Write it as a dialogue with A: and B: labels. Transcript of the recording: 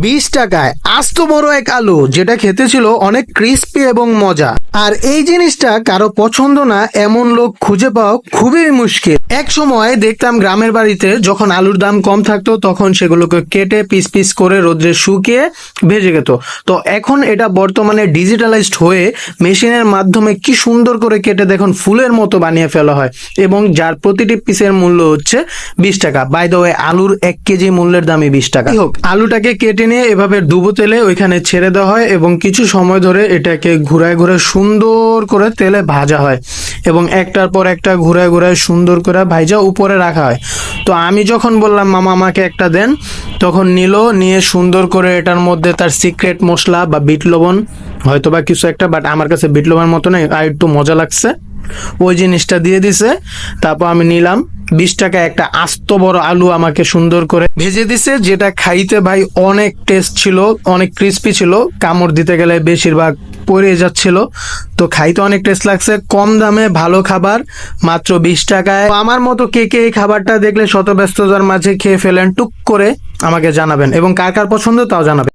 A: 20 টাকায় আস্ত বড় এক আলু, যেটা খেতে ছিল অনেক ক্রিস্পি এবং মজা। আর এই জিনিসটা কারো পছন্দ না এমন লোক খুঁজে পাওয়া খুবই মুশকিল। এক সময় দেখতাম গ্রামের বাড়িতে যখন আলুর দাম কম থাকতো তখন সেগুলোকে কেটে পিস পিস করে রোদ্রে শুকিয়ে ভেজে যেত। তো এখন এটা বর্তমানে ডিজিটালাইজড হয়ে মেশিনের মাধ্যমে কি সুন্দর করে কেটে দেখুন ফুলের মতো বানিয়ে ফেলা হয়, এবং যার প্রতিটি পিসের মূল্য হচ্ছে 20 টাকা। বাই দ্য ওয়ে, আলুর 1 কেজি মূল্যের দামই 20 টাকা। হোক, আলুটাকে কেটে নিয়ে এভাবে ডুবো তেলে ওইখানে ছেড়ে দেওয়া হয় এবং কিছু সময় ধরে এটাকে ঘুরায় ঘুরায় সুন্দর করে তেলে ভাজা হয় এবং একটার পর একটা ঘুরায় ঘুরায় সুন্দর করে ভাজা উপরে রাখা হয়। তো আমি যখন বললাম মামা আমাকে একটা দেন, তখন নিয়ে সুন্দর করে এটার মধ্যে তার সিক্রেট মশলা বা বিট লবণ হয়তো বা কিছু একটা, বাট আমার কাছে বিট লবণ মতো নেই, আর একটু মজা লাগছে, ওই জিনিসটা দিয়ে দিছে। তারপর আমি নিলাম 20 টাকা একটা আস্ত বড় আলু আমাকে সুন্দর করে ভেজে দিছে, যেটা খাইতে ভাই অনেক টেস্ট ছিল, অনেক ক্রিস্পি ছিল, কামড় দিতে গেলে বেশিরভাগ পড়ে যাচ্ছিল। তো খাইতে অনেক টেস্ট লাগছে, কম দামে ভালো খাবার মাত্র 20 টাকায়। তো আমার মতো কে কে এই খাবারটা দেখলে শত ব্যস্ততার মাঝে খেয়ে ফেলেন টুক করে আমাকে জানাবেন, এবং কার কার পছন্দ তাও জানাবেন।